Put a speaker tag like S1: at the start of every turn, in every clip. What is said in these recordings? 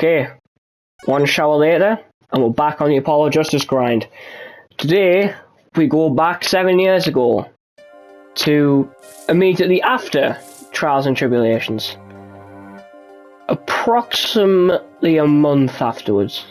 S1: Okay, one shower later, and we're back on the Apollo Justice grind. Today, we go back 7 years ago to immediately after Trials and Tribulations. Approximately a month afterwards.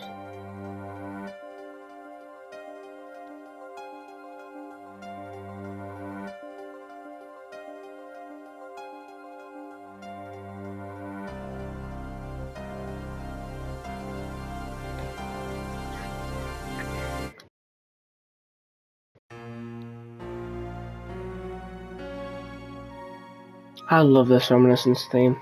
S1: I love this reminiscence theme.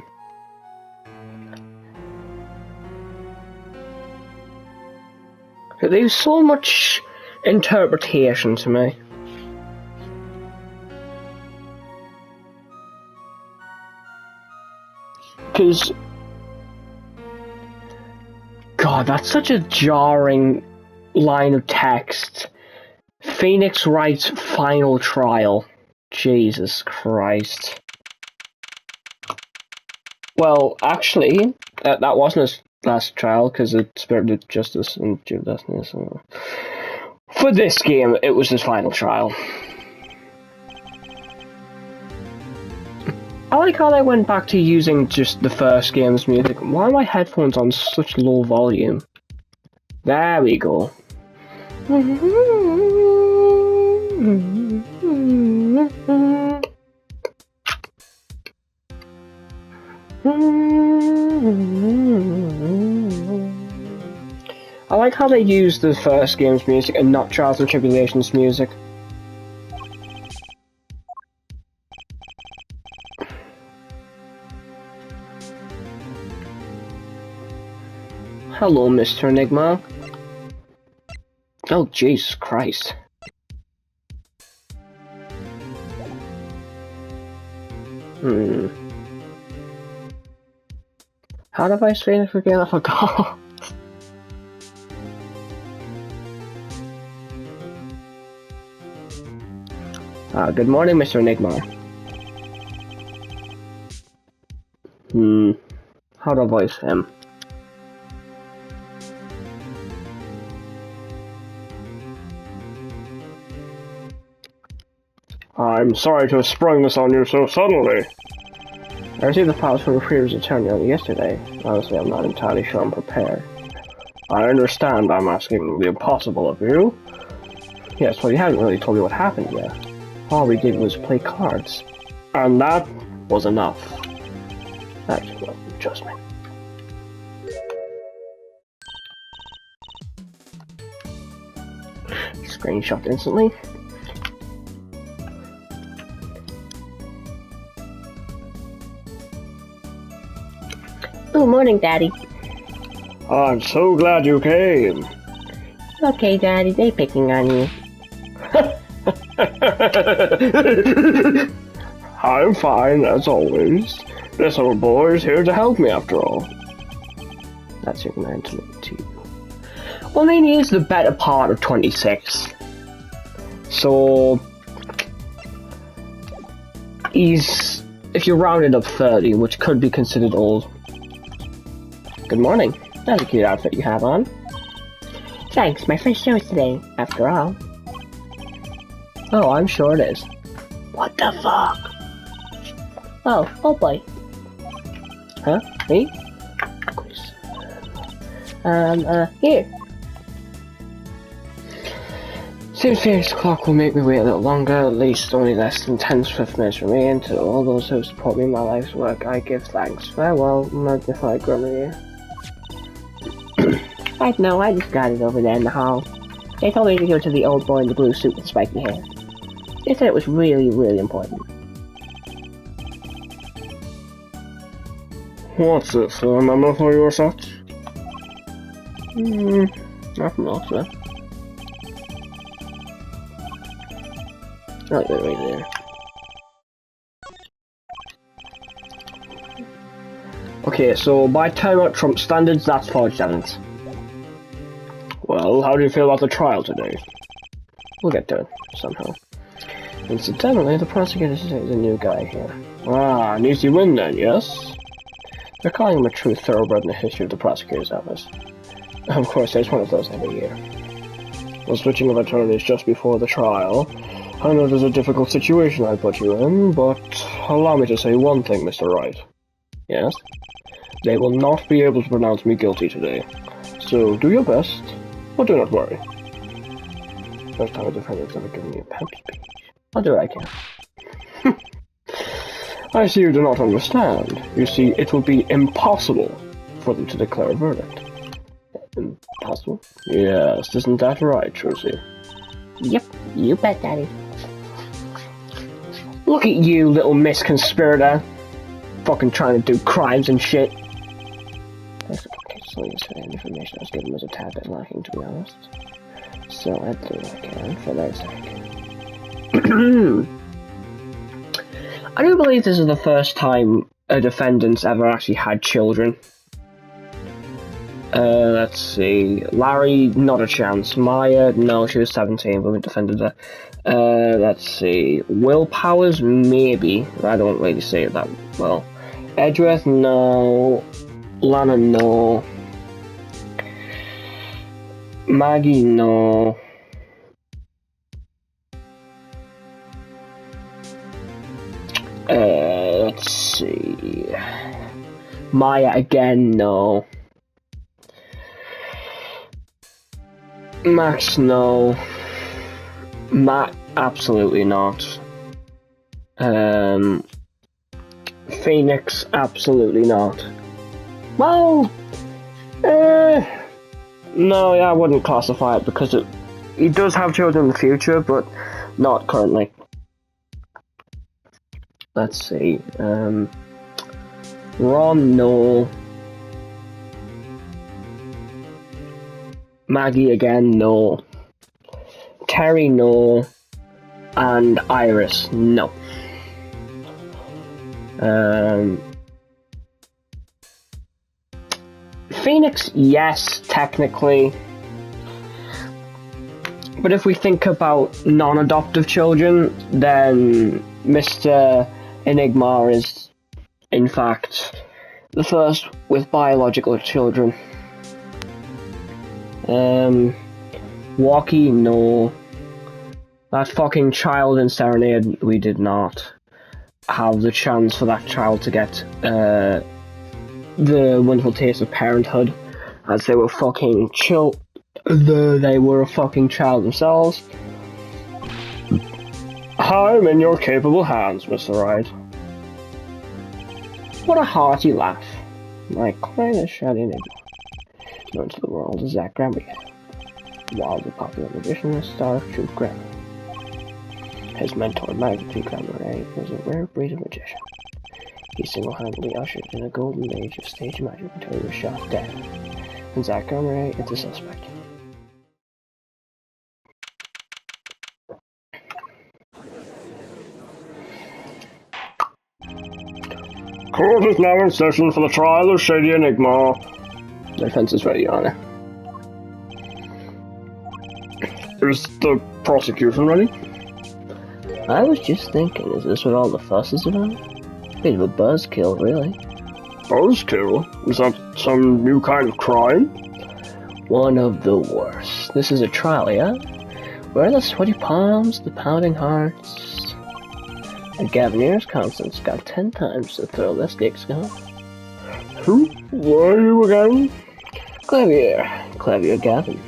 S1: It leaves so much interpretation to me. Because, God, that's such a jarring line of text. Phoenix Wright's final trial. Jesus Christ. Well, actually, that wasn't his last trial, because it spirited justice and due destiny. So. For this game, it was his final trial. I like how they went back to using just the first game's music. Why are my headphones on such low volume? There we go. I like how they used the first game's music and not Trials and Tribulations music. Hello, Mr. Enigma. Oh, Jesus Christ. How did I say it again? I forgot. Good morning, Mr. Enigma. How do I voice him? I'm sorry to have sprung this on you so suddenly. I received the files from the previous attorney only yesterday. Honestly, I'm not entirely sure I'm prepared. I understand I'm asking the impossible of you. Yes, well, you haven't really told me what happened yet. All we did was play cards. And that was enough. Actually, well, trust me. Screenshot instantly.
S2: Good morning, Daddy.
S1: I'm so glad you came.
S2: Okay, Daddy, they picking on you.
S1: I'm fine, as always. This old boy is here to help me, after all. That's your man to me, too. Well, I mean, he is the better part of 26. So... he's... if you rounded up 30, which could be considered old. Good morning. That's a cute outfit you have on.
S2: Thanks, my first show is today, after all.
S1: Oh, I'm sure it is.
S2: What the fuck? Oh boy.
S1: Huh? Me?
S2: Here.
S1: Seems Phoenix o'clock will make me wait a little longer, at least only less than 10 swift minutes remain. To all those who support me in my life's work, I give thanks. Farewell, magnified Grimmery.
S2: I know, I just got it over there in the hall. They told me to go to the old boy in the blue suit with spiky hair. They said it was really, really important.
S1: What's this, a memo for you or such? Nothing else, sir. Oh, they're right there. Okay, so by timeout Trump standards, that's forged evidence. Well, how do you feel about the trial today? We'll get to it, somehow. Incidentally, the prosecutor says there's a new guy here. Ah, an easy win then, yes? They're calling him a true thoroughbred in the history of the prosecutor's office. Of course, there's one of those every year. The switching of attorneys just before the trial. I know there's a difficult situation I put you in, but allow me to say one thing, Mr. Wright. Yes? They will not be able to pronounce me guilty today. So do your best, but do not worry. First time a defendant's ever given me a pep speech. I'll do what I can. I see you do not understand. You see, it will be impossible for them to declare a verdict. Impossible? Yes, isn't that right, Trilogy?
S2: Yep, you bet, Daddy.
S1: Look at you, little Miss Conspirator. Fucking trying to do crimes and shit. Thanks for the information I was given was a tad bit lacking, to be honest. So I'll do what I can for their sake. I do believe this is the first time a defendant's ever actually had children. Let's see. Larry, not a chance. Maya, no, she was 17, but we defended her. Let's see. Will Powers, maybe. I don't really say it that well. Edgeworth, no. Lana, no. Maggie, no. Let's see. Maya again, no. Max, no. Matt, absolutely not. Phoenix, absolutely not. Well, no, yeah, I wouldn't classify it because he does have children in the future, but not currently. Let's see. Ron, no. Maggie again, no. Terry, no. And Iris, no. Phoenix, yes, technically. But if we think about non-adoptive children, then Mr. Enigma is, in fact, the first with biological children. Walkie, no. That fucking child in Serenade, we did not have the chance for that child to get the wonderful taste of parenthood, as they were fucking they were a fucking child themselves. I'm in your capable hands, Mr. Wright. What a hearty laugh. My client is Shady Enigma, known to the world as Zach Granby, wildly popular magician and star of truth grammar. His mentor, Maggie Granby, was a rare breed of magician. He single-handedly ushered in a golden age of stage magic until he was shot dead, and Zach Granby is the suspect. Court is now in session for the trial of Shady Enigma. The defense is ready, Your Honor. Is the prosecution ready? I was just thinking, is this what all the fuss is about? Bit of a buzzkill, really. Buzzkill? Is that some new kind of crime? One of the worst. This is a trial, yeah? Where are the sweaty palms, the pounding hearts? And Gavineer's Constance got 10 times to throw this dick's gun. Who? Where are you again? Clavier Gavin.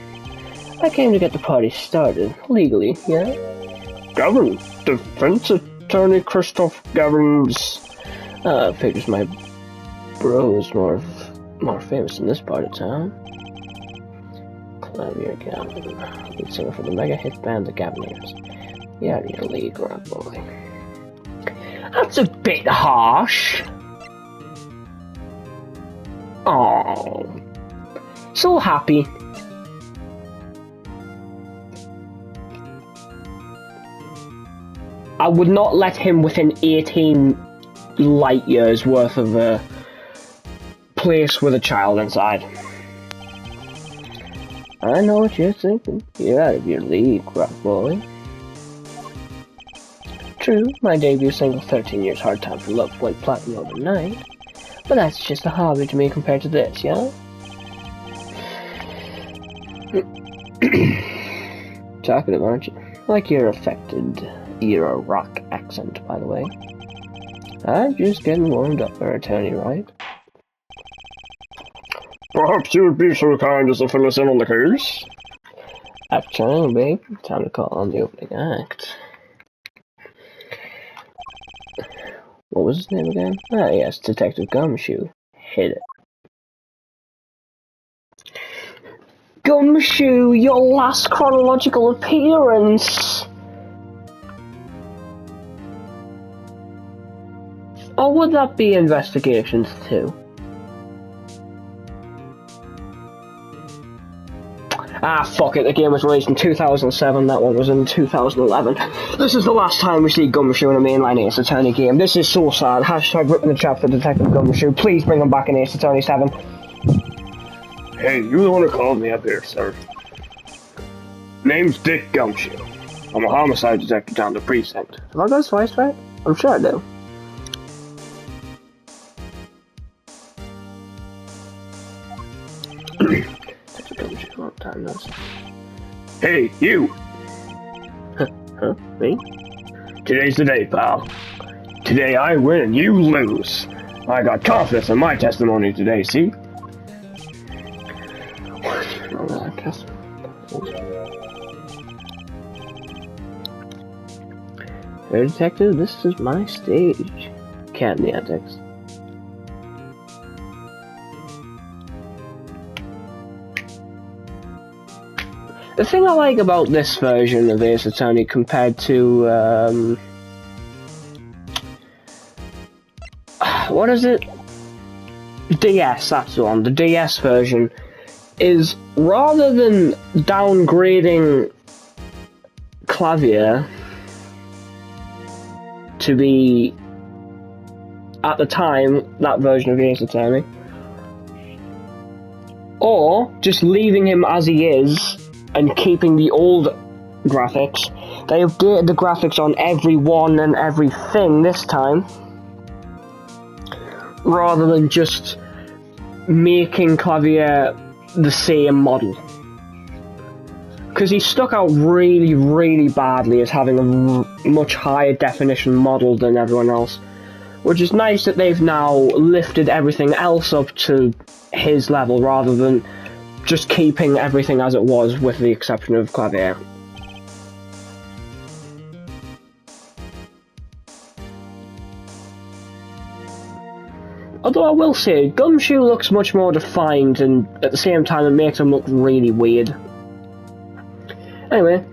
S1: I came to get the party started, legally, yeah? Gavin? Defense attorney Christoph Gavin's... figures my bro's more famous in this part of town. Clavier Gavin, lead singer for the mega hit band The Gavineers. Yeah, I need a lead rock boy. That's a bit harsh. Oh, so happy. I would not let him within 18 light years worth of a place with a child inside. I know what you're thinking. You're out of your league, rock boy. True, my debut single 13 Years Hard Time for Love went platinum overnight,
S2: But that's just a hobby to me compared to this, yeah? Talkative, aren't you? Like your affected era rock accent, by the way. I'm just getting warmed up for attorney, right?
S1: Perhaps you would be so kind as to fill us in on the case?
S2: After babe. Time to call on the opening act. What was his name again? Ah, yes, Detective Gumshoe. Hit it. Gumshoe, your last chronological appearance! Or would that be Investigations 2? Ah, fuck it, the game was released in 2007, that one was in 2011. This is the last time we see Gumshoe in a mainline Ace Attorney game. This is so sad. Hashtag rip in the chat for Detective Gumshoe. Please bring him back in Ace Attorney 7.
S1: Hey, you the one who called me up here, sir. Name's Dick Gumshoe. I'm a homicide detective down the precinct.
S2: Have I got his voice right? I'm sure I do.
S1: Hey, you!
S2: Huh? Me?
S1: Today's the day, pal. Today I win and you lose. I got confidence in my testimony today, see?
S2: Hey, detective, this is my stage. Cat in the antics. The thing I like about this version of Ace Attorney compared to, what is it? DS, that's the one. The DS version is, rather than downgrading Clavier to be, at the time, that version of Ace Attorney, or just leaving him as he is and keeping the old graphics, they updated the graphics on everyone and everything this time, rather than just making Clavier the same model. Because he stuck out really, really badly as having a much higher definition model than everyone else. Which is nice that they've now lifted everything else up to his level rather than just keeping everything as it was with the exception of Clavier. Although I will say, Gumshoe looks much more defined and at the same time it makes him look really weird. Anyway,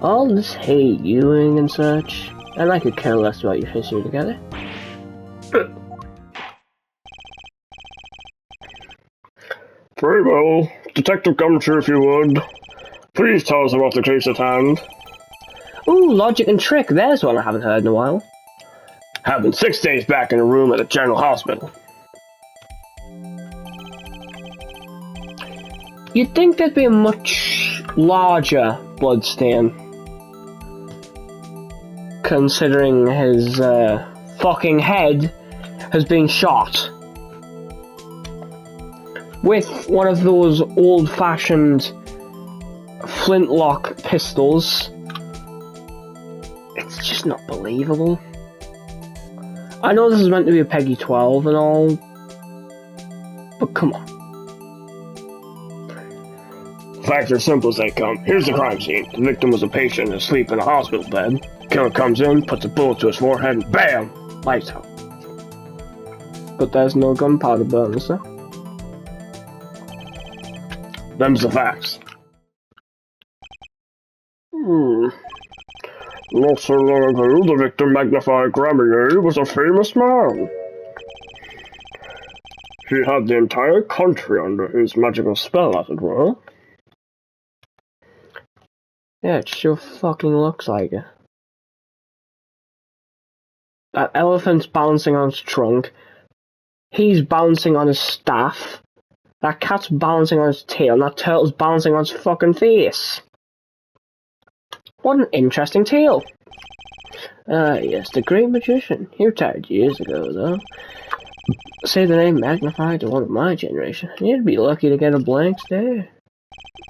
S2: all this hate-viewing and such, and I could care less about your history together.
S1: Very well. Detective Gumshoe, if you would. Please tell us about the case at hand.
S2: Ooh, logic and trick, there's one I haven't heard in a while.
S1: Happened 6 days back in a room at a general hospital.
S2: You'd think there'd be a much larger bloodstain, considering his fucking head has been shot with one of those old-fashioned flintlock pistols. It's just not believable. I know this is meant to be a Peggy 12 and all, but come on.
S1: Facts are simple as they come. Here's the crime scene. The victim was a patient asleep in a hospital bed. Killer comes in, puts a bullet to his forehead, and BAM! Lights out.
S2: But there's no gunpowder burn, sir.
S1: Them's the facts. Not so long ago, the victim, magnified Gramier, was a famous man. He had the entire country under his magical spell, as it were.
S2: Yeah, it sure fucking looks like it. That elephant's bouncing on his trunk. He's bouncing on his staff. That cat's bouncing on his tail, and that turtle's bouncing on his fucking face. What an interesting tale. Ah, yes, the great magician. He retired years ago, though. Say the name magnified to one of my generation. You'd be lucky to get a blank stare.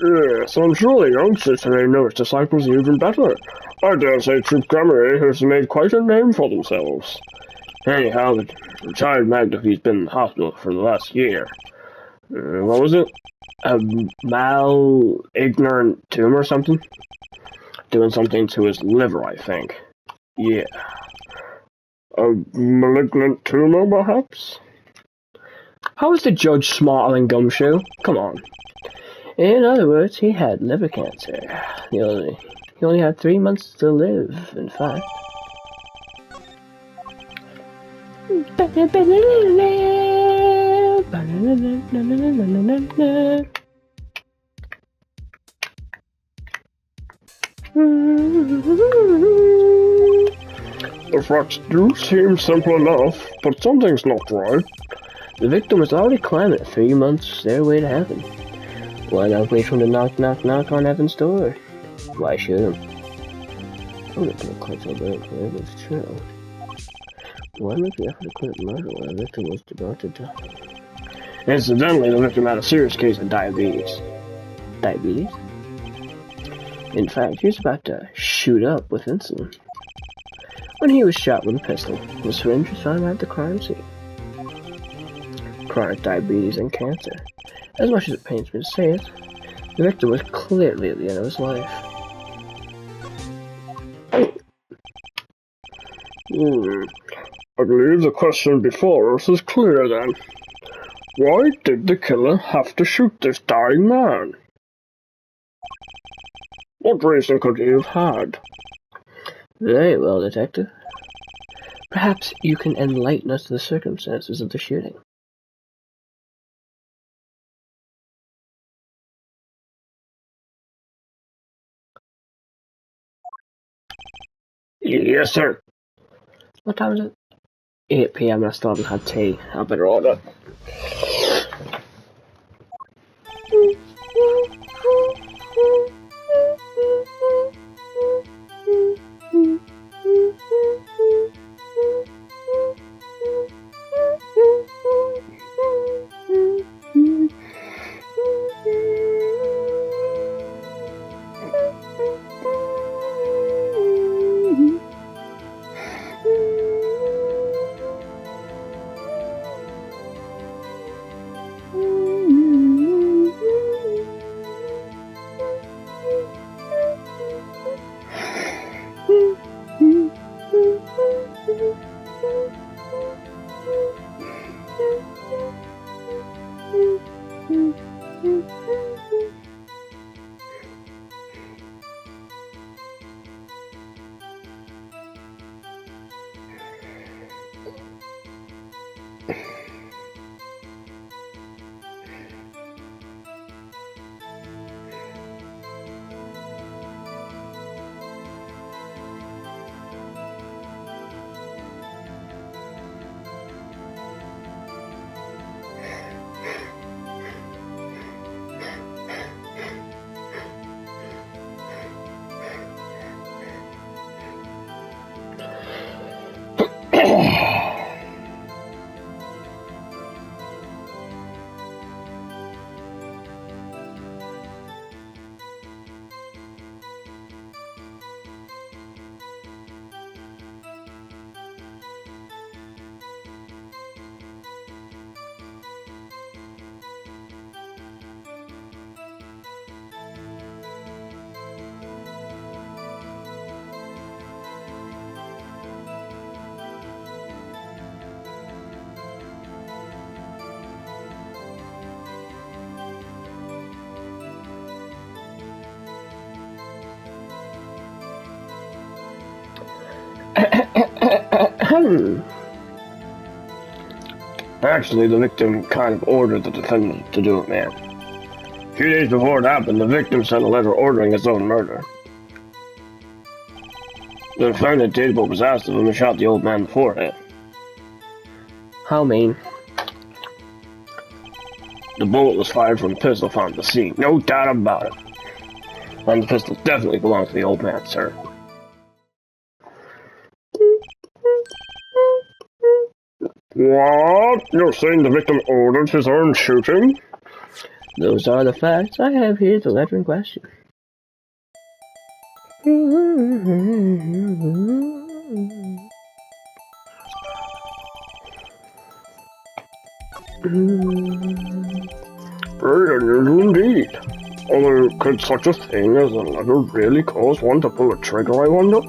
S1: Yes, I'm sure the youngsters today know his disciples even better. I dare say Troop Grammary has made quite a name for themselves. Anyhow, the retired Magnifi's been in the hospital for the last year. What was it? A malignorant tumor or something? Doing something to his liver, I think. Yeah. A malignant tumor, perhaps?
S2: How is the judge smarter than Gumshoe? Come on. In other words, he had liver cancer. He only had 3 months to live, in fact.
S1: The facts do seem simple enough, but something's not right.
S2: The victim was already climbing 3 months stairway to heaven. Why not wait for him to knock, knock, knock on heaven's door? Why shoot him? Oh, it can't quite so bad if it's true. Why make the effort to commit murder when the victim was about to die?
S1: Incidentally, the victim had a serious case of diabetes.
S2: Diabetes? In fact, he was about to shoot up with insulin when he was shot with a pistol. The syringe was found at the crime scene. Chronic diabetes and cancer. As much as it pains me to say it, the victim was clearly at the end of his life.
S1: I believe the question before us is clear then. Why did the killer have to shoot this dying man? What reason could he have had?
S2: Very well, Detective. Perhaps you can enlighten us to the circumstances of the shooting.
S1: Yes, sir.
S2: What time is it? 8 PM and I still haven't had tea. I better order.
S1: Actually, the victim kind of ordered the defendant to do it, man. A few days before it happened, the victim sent a letter ordering his own murder. The defendant did what was asked of him and shot the old man in the forehead.
S2: How mean.
S1: The bullet was fired from a pistol found at the scene, no doubt about it. And the pistol definitely belonged to the old man, sir. What? You're saying the victim ordered his own shooting?
S2: Those are the facts. I have here the letter in question.
S1: Very unusual indeed. Although, could such a thing as a letter really cause one to pull a trigger, I wonder?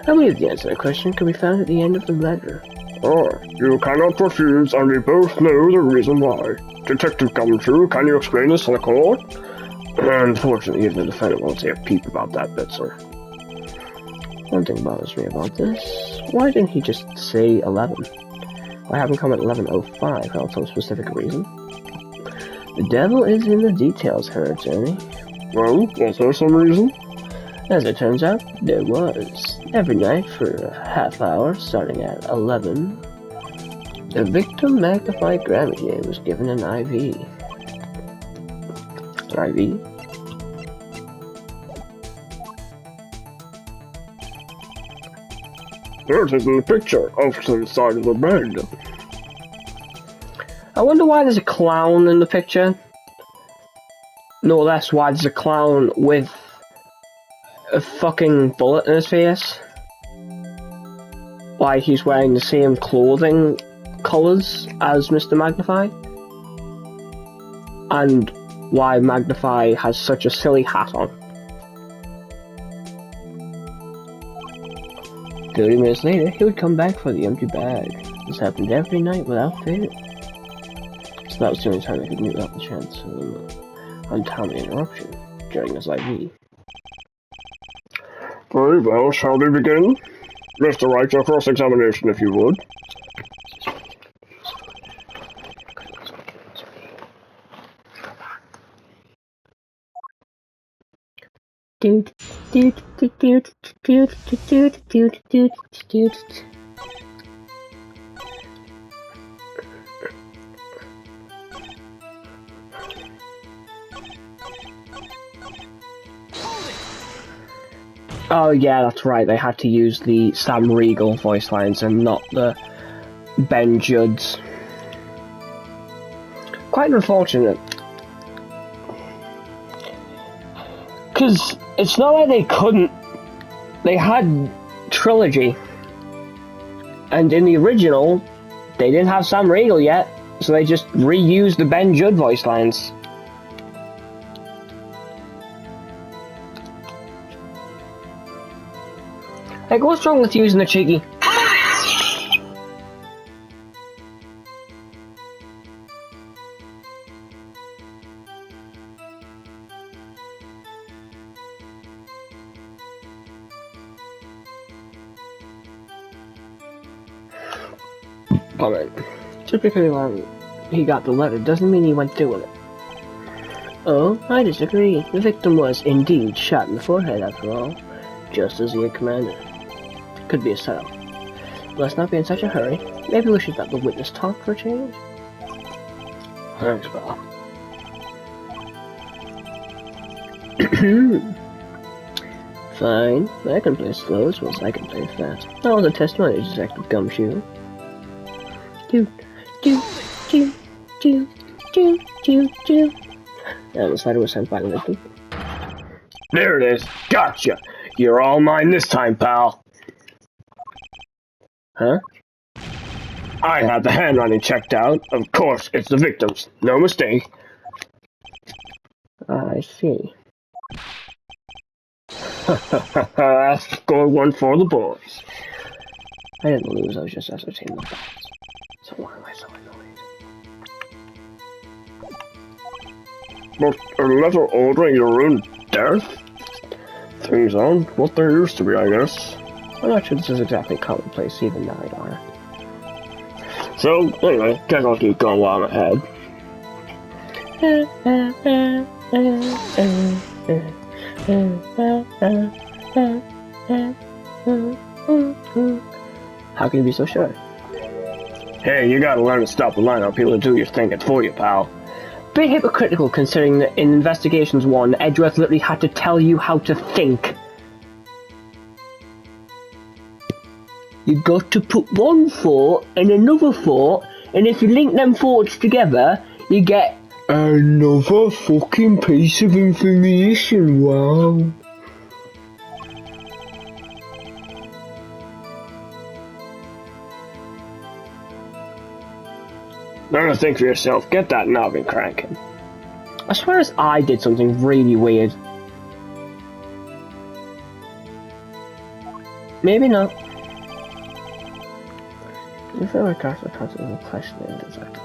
S2: I believe the answer to the question can be found at the end of the letter.
S1: You cannot refuse, and we both know the reason why. Detective Gumshoe, can you explain this to the court? Unfortunately, even the defendant won't say a peep about that bit, sir. One thing bothers me about this. Why didn't he just say 11? Why have him come at 11:05 without some specific reason? The devil is in the details, Her Attorney. Well, was there some reason?
S2: As it turns out, there was. Every night for a half hour, starting at 11, the victim magnified Gravity was given an IV. An IV?
S1: There it is in the picture, off to the side of the bed.
S2: I wonder why there's a clown in the picture. No less why there's a clown with a fucking bullet in his face. Why he's wearing the same clothing colours as Mr. Magnify. And why Magnify has such a silly hat on. 30 minutes later, he would come back for the empty bag. This happened every night without fail. So that was the only time they could meet without the chance of an untimely interruption during his IV.
S1: Very well, shall we begin? Mr. Wright, your cross-examination, if you would.
S2: Oh yeah, that's right, they had to use the Sam Riegel voice lines and not the Ben Judd's. Quite unfortunate. Because it's not like they couldn't. They had Trilogy. And in the original, they didn't have Sam Riegel yet, so they just reused the Ben Judd voice lines. Like, what's wrong with using a cheeky? Comment. Typically when he got the letter doesn't mean he went through with it. Oh, I disagree. The victim was indeed shot in the forehead after all, just as he had commanded. Could be a setup. Let's not be in such a hurry. Maybe we should let the witness talk for a change.
S1: Thanks, pal.
S2: Fine. I can play slow as well as I can play fast. That was a testimony to Detective Gumshoe. And the letter was sent by the victim.
S1: There it is. Gotcha. You're all mine this time, pal.
S2: Huh?
S1: I had the handwriting checked out. Of course, it's the victim's. No mistake.
S2: I see.
S1: Score one for the boys.
S2: I didn't lose, I was just ascertaining the facts. So why am I so annoyed?
S1: But a letter ordering your own death? Things aren't what they used to be, I guess.
S2: I'm not sure this is exactly commonplace even now, Your Honor.
S1: So, anyway, guess I'll keep going while I'm ahead.
S2: How can you be so sure?
S1: Hey, you gotta learn to stop relying on people to do your thinking for you, pal.
S2: Bit hypocritical considering that in Investigations 1, Edgeworth literally had to tell you how to think. You got to put one thought and another thought, and if you link them thoughts together, you get another fucking piece of information. Wow.
S1: Learn to think for yourself. Get that knobbing cranking.
S2: I swear I did something really weird. Maybe not. You feel like I should have a question in detective.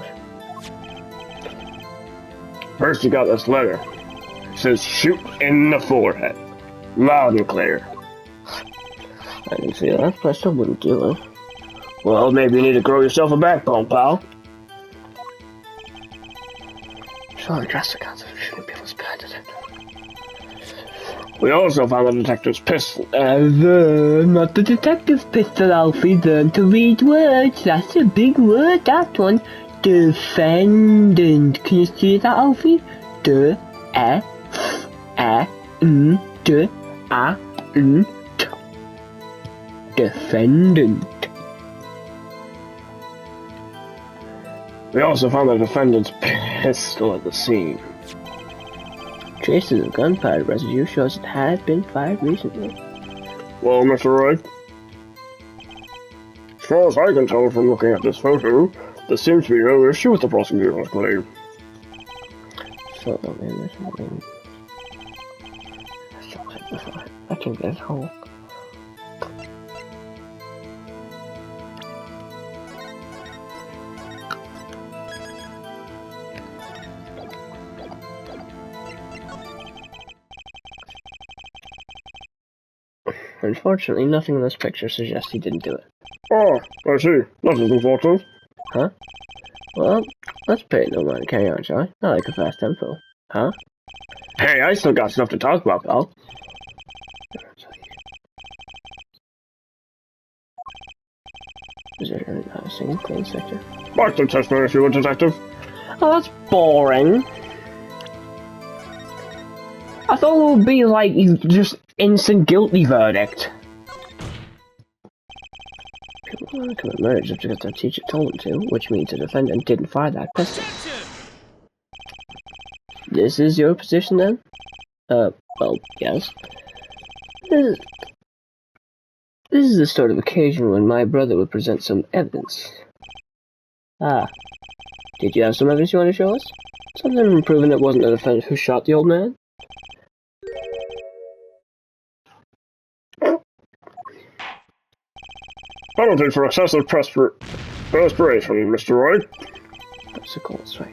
S1: First you got this letter. It says shoot in the forehead. Loud and clear.
S2: I didn't see that, but I still wouldn't do it.
S1: Well, maybe you need to grow yourself a backbone, pal.
S2: Sorry, Jessica, I shouldn't be able to spend it.
S1: We also found the detective's pistol.
S2: Not the detective's pistol, Alfie. Learn to read words. That's a big word, that one. Defendant. Can you see that, Alfie? D-E-F-E-N-D-A-N-T. Defendant.
S1: We also found the defendant's pistol at the scene.
S2: Traces of gunpowder residue shows it had been fired recently.
S1: Well, Mr. Wright, as far as I can tell from looking at this photo, there seems to be no issue with the prosecutor's claim.
S2: Photo image. I can get it home. Unfortunately, nothing in this picture suggests he didn't do it.
S1: Oh, I see. That is unfortunate.
S2: Huh? Well, let's pay it no mind and carry on, shall I? I like a fast tempo. Huh?
S1: Hey, I still got stuff to talk about, pal.
S2: Is there a single clean sector?
S1: Mark the testimony if you were detective.
S2: Oh, that's boring. I thought it would be like just instant guilty verdict. People want to commit murder just because their teacher told them to, which means the defendant didn't fire that pistol. This is your position then? Well, yes. This is the sort of occasion when my brother would present some evidence. Ah. Did you have some evidence you want to show us? Something proving it wasn't the defendant who shot the old man?
S1: Penalty for excessive perspiration, Mr. Wright.
S2: That's a cold sweat.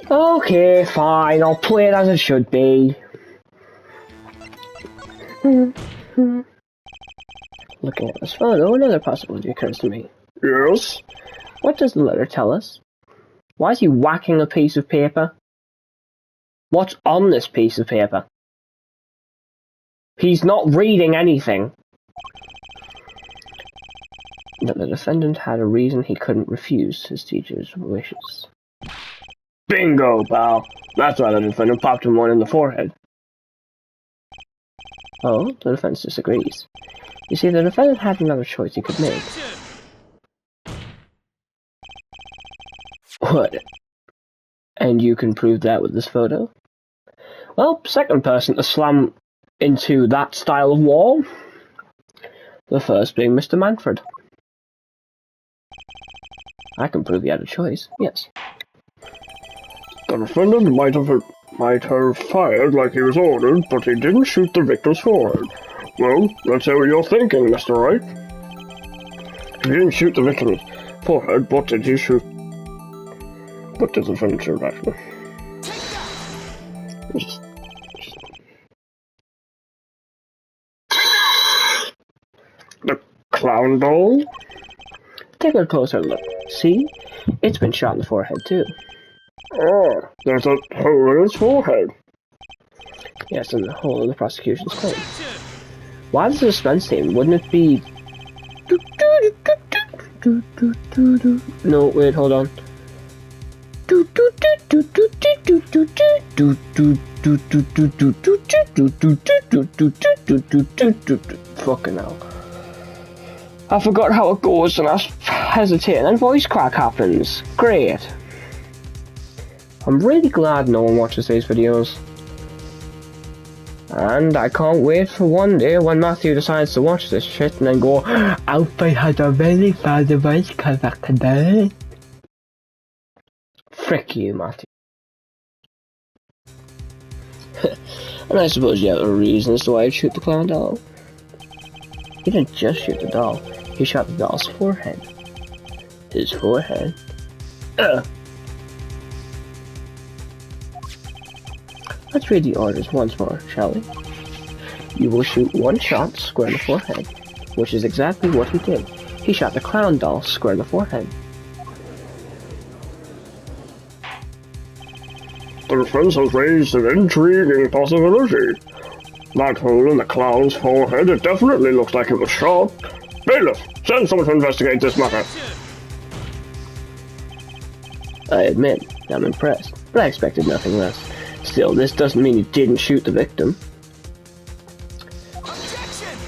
S2: Okay, fine. I'll play it as it should be. Looking at this photo, another possibility occurs to me.
S1: Yes?
S2: What does the letter tell us? Why is he whacking a piece of paper? What's on this piece of paper? He's not reading anything. That the defendant had a reason he couldn't refuse his teacher's wishes.
S1: Bingo, pal. That's why the defendant popped him one in the forehead.
S2: Oh, the defense disagrees. You see, the defendant had another choice he could make. What? And you can prove that with this photo? Well, second person to slam into that style of wall. The first being Mr. Manfred. I can prove he had a choice, yes.
S1: The defendant might have fired like he was ordered, but he didn't shoot the victim's forehead. Well, let's hear what you're thinking, Mr. Wright. He didn't shoot the victim's forehead, what did he shoot? What did the defendant shoot, actually? The clown doll?
S2: Take a closer look. See? It's been shot in the forehead, too.
S1: Oh, there's a hole in his forehead.
S2: Yes, and the hole in the prosecution's claim. Why the suspense theme? Wouldn't it be... No, wait, hold on. Fucking hell. I forgot how it goes and I hesitate and then voice crack happens. Great. I'm really glad no one watches these videos. And I can't wait for one day when Matthew decides to watch this shit and then go, Alfie had a very bad voice crack today. Frick you, Matthew. And I suppose you have a reason as to why I'd shoot the clown doll. He didn't just shoot the doll, he shot the doll's forehead. His forehead. Let's read the orders once more, shall we? You will shoot one shot square in the forehead, which is exactly what he did. He shot the clown doll square in the forehead.
S1: The defense has raised an intriguing possibility. That hole in the clown's forehead, it definitely looks like it was shot. Bailiff, send someone to investigate this matter.
S2: I admit, I'm impressed, but I expected nothing less. Still, this doesn't mean you didn't shoot the victim.
S3: Objection!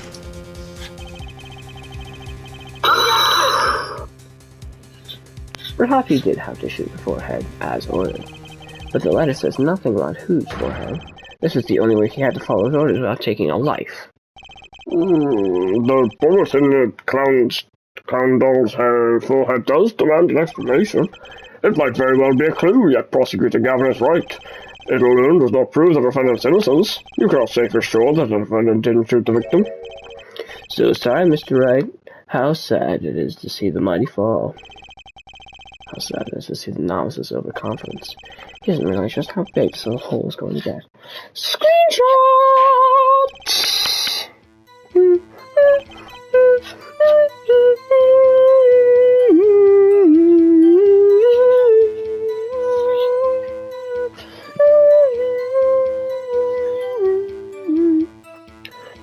S2: Perhaps you did have to shoot the forehead, as ordered. But the letter says nothing about whose forehead. This is the only way he had to follow his orders without taking a life.
S1: The bullet in the clown doll's forehead does demand an explanation. It might very well be a clue, yet Prosecutor Gavin is right. It alone does not prove the defendant's innocence. You cannot say for sure that the defendant didn't shoot the victim.
S2: So sorry, Mr. Wright. How sad it is to see the mighty fall. How sad it is to see the novice's overconfidence. He doesn't realize just how big this little hole is going to get. Screenshot!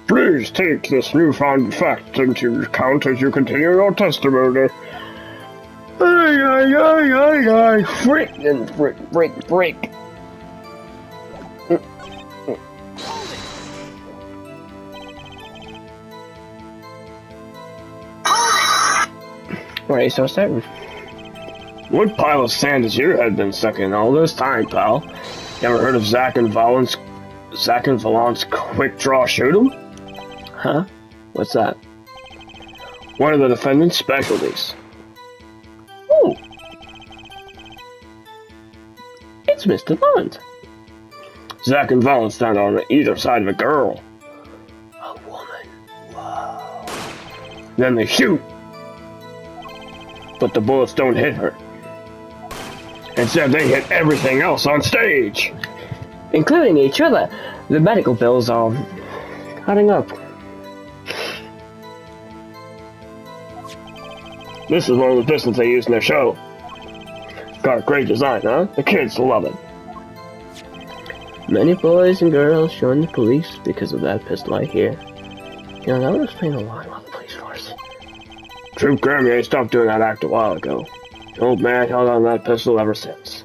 S1: Please take this newfound fact into account as you continue your testimony.
S2: Frick and frick. Why are you so certain?
S1: What pile of sand has your head been stuck in all this time, pal? You ever heard of Zack and Valance quick draw shoot 'em?
S2: Huh? What's that?
S1: One of the defendant's specialties.
S2: Oh! It's Mr. Bond.
S1: Zack and Valance stand on either side of a girl.
S2: A woman. Whoa.
S1: Then they shoot. But the bullets don't hit her. Instead, they hit everything else on stage.
S2: Including each other. The medical bills are adding up.
S1: This is one of the pistols they use in their show. Got a great design, huh? The kids love it.
S2: Many boys and girls join the police because of that pistol, I hear. You know, that would explain a lot about the police force.
S1: Troop Grammy stopped doing that act a while ago. The old man held on to that pistol ever since.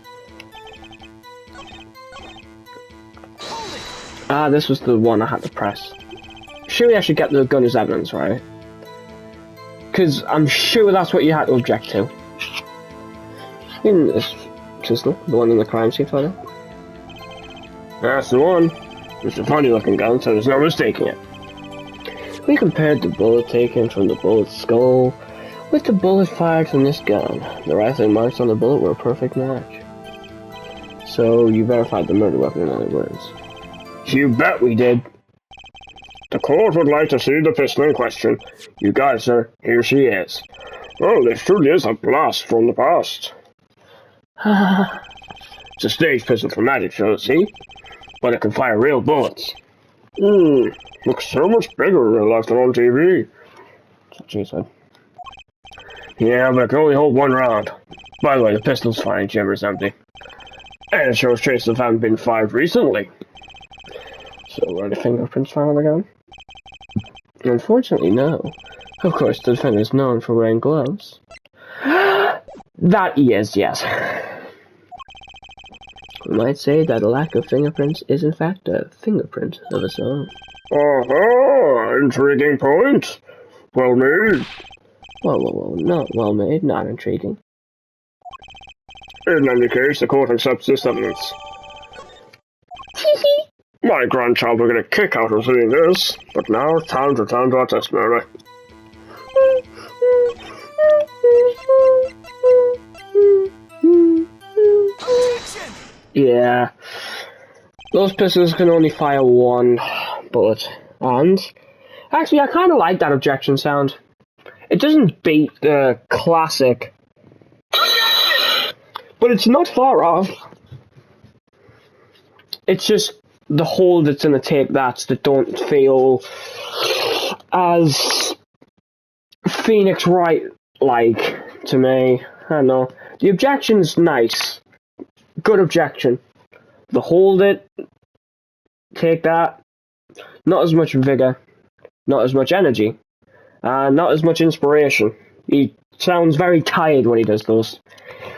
S2: Ah, this was the one I had to press. Sure, we actually get the gun as evidence, right? Because I'm sure that's what you had to object to. In this pistol, the one in the crime scene photo.
S1: That's the one. It's a funny looking gun, so there's no mistaking it.
S2: We compared the bullet taken from the bullet's skull with the bullet fired from this gun. The rifling marks on the bullet were a perfect match. So you verified the murder weapon in other words.
S1: You bet we did. The court would like to see the pistol in question. You got it, sir. Here she is. Oh, this truly is a blast from the past. It's a stage pistol for magic shows, see? But it can fire real bullets. Looks so much bigger in real life than on TV.
S2: That's what she said.
S1: Yeah, but it can only hold one round. By the way, the pistol's fine, chamber's empty. And it shows traces of having been fired recently.
S2: So were the fingerprints found on the gun? Unfortunately, no. Of course, the defendant is known for wearing gloves. That is, yes. We might say that a lack of fingerprints is in fact a fingerprint of its own.
S1: Intriguing point. Well made.
S2: Whoa, not well made, not intriguing.
S1: In any case, the court accepts this evidence. My grandchild will get a kick out of seeing this, but now it's time to return to our testimony.
S2: Yeah. Those pistols can only fire one bullet. And actually, I kind of like that objection sound. It doesn't beat the classic, but it's not far off. It's just the hole that's in the take that don't feel as Phoenix Wright like to me. I don't know. The objection's nice. Good objection. The hold it, take that, not as much vigor, not as much energy, not as much inspiration. He sounds very tired when he does those.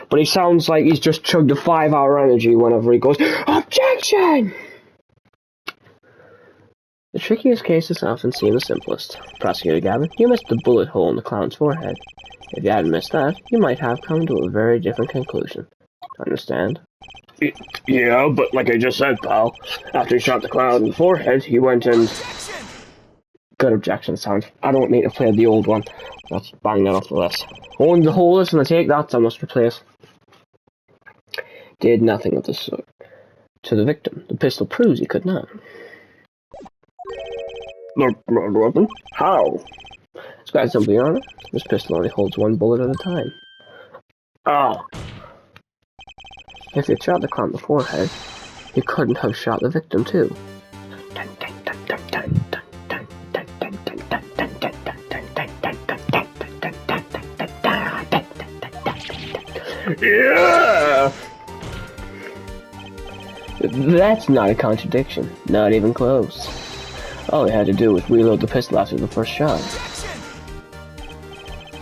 S2: But he sounds like he's just chugged a 5-hour energy whenever he goes, OBJECTION! The trickiest cases often seem the simplest. Prosecutor Gavin, you missed the bullet hole in the clown's forehead. If you hadn't missed that, you might have come to a very different conclusion. Understand?
S1: Yeah, but like I just said, pal, after he shot the clown in the forehead, he went and...
S2: Good objection sound. I don't need to play the old one. Let's bang that off the list. Only the hole is and the take that I must replace. Did nothing of the sort. To the victim. The pistol proves he could not.
S1: The weapon? How?
S2: It's quite simple, Your Honor. This pistol only holds one bullet at a time.
S1: Ah.
S2: If you'd shot the clown in the forehead, you couldn't have shot the victim too.
S1: Yeah!
S2: That's not a contradiction. Not even close. All he had to do was reload the pistol after the first shot.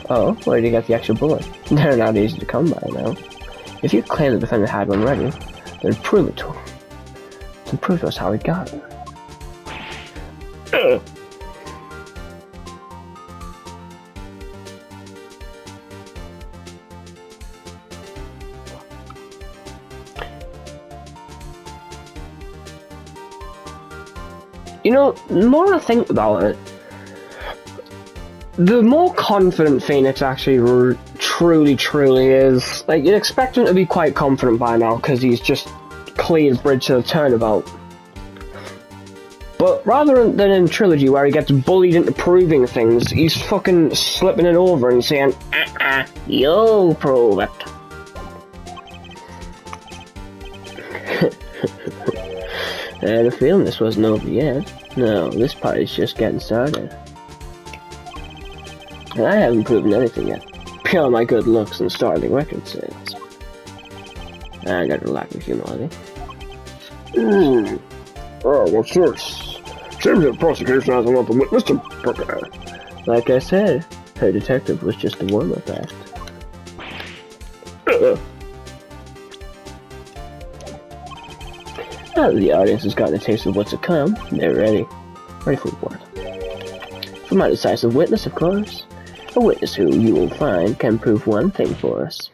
S2: Oh, where did he get the extra bullet? They're not easy to come by now. If you claim the defendant had one ready, then prove it to him. Then prove to us how he got it. You know, the more I think about it, the more confident Phoenix actually truly is. Like, you'd expect him to be quite confident by now, because he's just cleared bridge to the turnabout. But rather than in Trilogy, where he gets bullied into proving things, he's fucking slipping it over and saying, you'll prove it. I had a feeling this wasn't over yet. No, this party's just getting started. And I haven't proven anything yet. Beyond my good looks and startling record sales. I got a lack of humility.
S1: Oh, what's this? Seems the prosecution has another witness to prepare.
S2: Like I said, her detective was just a warm-up act. Now that the audience has gotten a taste of what's to come, they're ready. Ready for what? For my decisive witness, of course. A witness who, you will find, can prove one thing for us.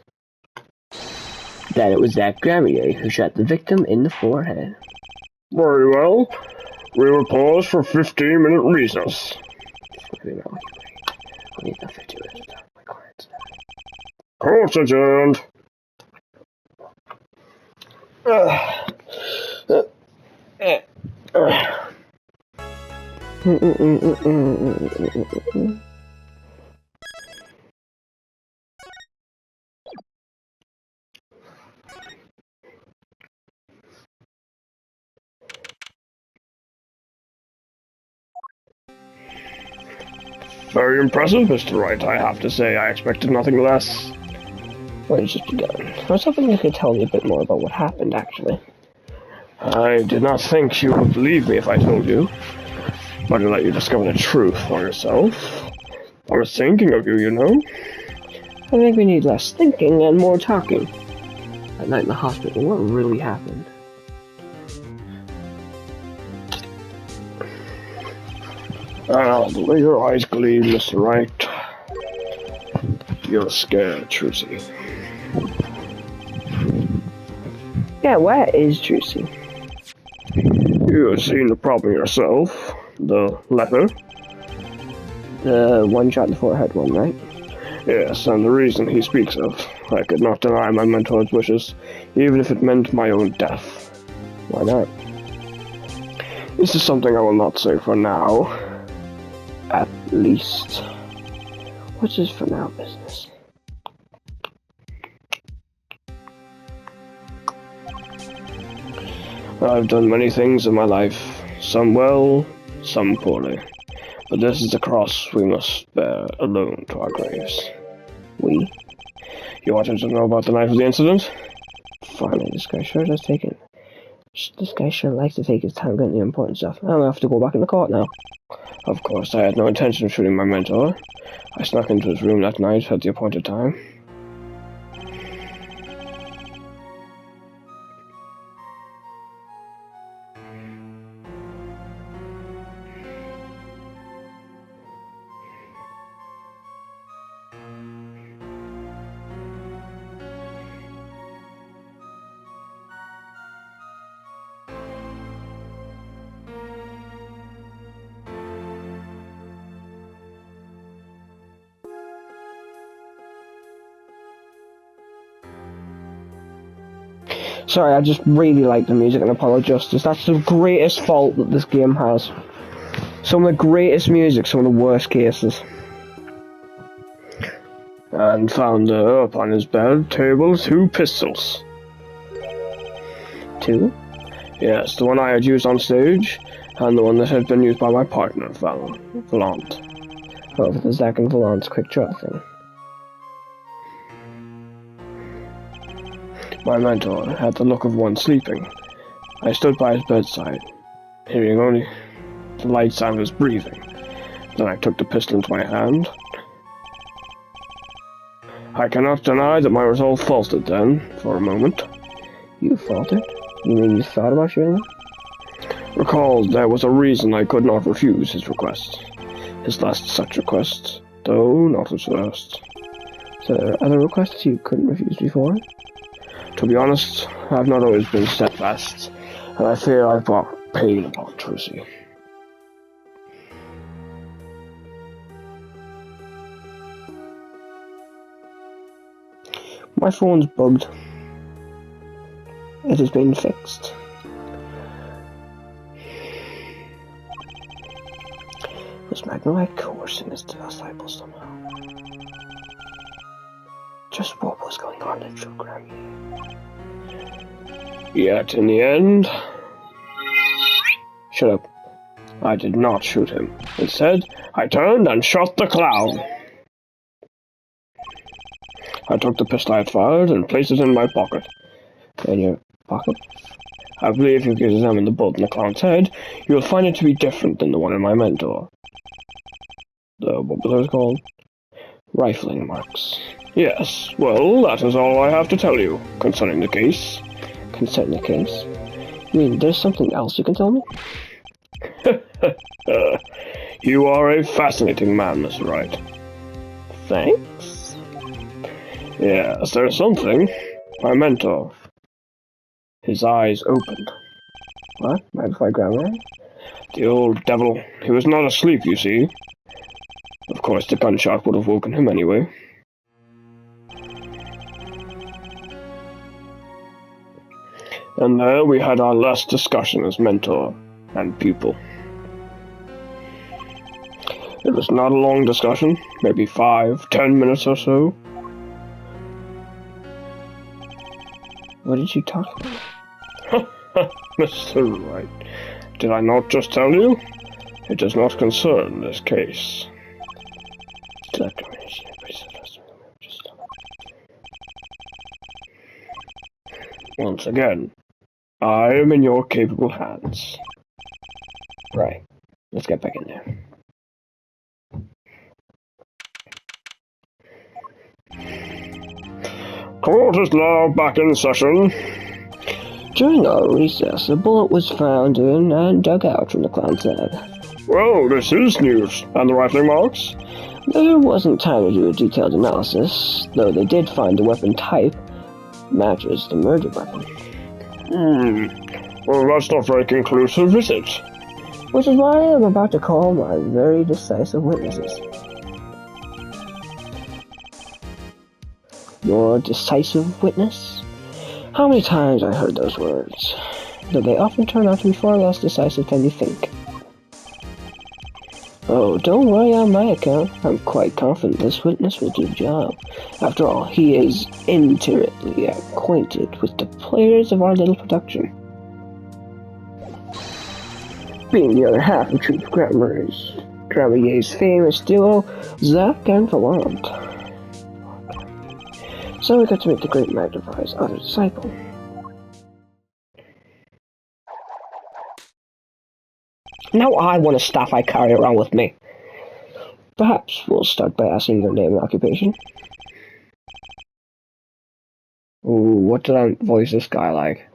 S2: That it was Zach Gramier who shot the victim in the forehead.
S1: Very well. We will pause for 15-minute recess. Court adjourned. Very impressive, Mr. Wright, I have to say. I expected nothing less.
S2: Well, it's just begun. I was hoping you could tell me a bit more about what happened, actually.
S1: I did not think you would believe me if I told you, but to let you discover the truth for yourself. I was thinking of you, you know.
S2: I think we need less thinking and more talking. That night in the hospital, what really happened?
S1: Ah, the way your eyes gleam, Mr. Wright. You're scared, Trucy.
S2: Yeah, where is Juicy?
S1: You have seen the problem yourself. The letter.
S2: The one shot in the forehead one, right?
S1: Yes, and the reason he speaks of. I could not deny my mentor's wishes, even if it meant my own death.
S2: Why not?
S1: This is something I will not say for now.
S2: At least. What's this for now business?
S1: I've done many things in my life, some well, some poorly. But this is the cross we must bear alone to our graves.
S2: We?
S1: You wanted to know about the night of the incident?
S2: Finally, this guy sure does take it. This guy sure likes to take his time getting the important stuff. I'm gonna have to go back in the court now.
S1: Of course, I had no intention of shooting my mentor. I snuck into his room that night at the appointed time.
S2: Sorry, I just really like the music in Apollo Justice. That's the greatest fault that this game has. Some of the greatest music, some of the worst cases.
S1: And found upon his bed table 2 pistols.
S2: 2?
S1: Yes, the one I had used on stage, and the one that had been used by my partner, Valant.
S2: Oh, the Zack and Valant's quick draw thing.
S1: My mentor had the look of one sleeping. I stood by his bedside, hearing only the light sound of his breathing. Then I took the pistol into my hand. I cannot deny that my resolve faltered then, for a moment.
S2: You faltered? You mean you thought about shooting him?
S1: Recall, there was a reason I could not refuse his request. His last such request, though not his first.
S2: So there are other requests you couldn't refuse before?
S1: To be honest, I've not always been steadfast, and I fear I've brought pain upon Trucy.
S2: My phone's bugged. It has been fixed. Was Magnemite coercing his disciple somehow? Just what was going on in Program?
S1: Yet, in the end... Shut up. I did not shoot him. Instead, I turned and shot the clown. I took the pistol I had fired and placed it in my pocket.
S2: In your pocket?
S1: I believe if you examine the bullet in the clown's head, you will find it to be different than the one in my mentor. What were those called? Rifling marks. Yes, well, that is all I have to tell you concerning the case.
S2: Concerning the case? You mean there's something else you can tell me?
S1: You are a fascinating man, Mr. Wright.
S2: Thanks.
S1: Yes, there's something. My mentor. His eyes opened.
S2: What? Right before I grabbed him?
S1: The old devil. He was not asleep, you see. Of course, the gunshot would have woken him anyway. And there we had our last discussion as mentor and pupil. It was not a long discussion, maybe 5-10 minutes or so.
S2: What did you talk about?
S1: Mr. Wright, did I not just tell you? It does not concern this case. Once again, I am in your capable hands.
S2: Right. Let's get back in there.
S1: Court is now back in session.
S2: During our recess, a bullet was found in and dug out from the clown's head.
S1: Well, this is news. And the rifling marks?
S2: There wasn't time to do a detailed analysis, though they did find the weapon type matches the murder weapon.
S1: Well, that's not very conclusive, is it?
S2: Which is why I am about to call my very decisive witnesses. Your decisive witness? How many times I heard those words, though they often turn out to be far less decisive than you think. Oh, don't worry on my account. I'm quite confident this witness will do the job. After all, he is intimately acquainted with the players of our little production. Being the other half of Troop Grammarier's famous duo, Zack and Volant. So we got to meet the great Magnify's other disciple. Now I want a staff I carry around with me. Perhaps we'll start by asking your name and occupation. Ooh, what did I voice this guy like?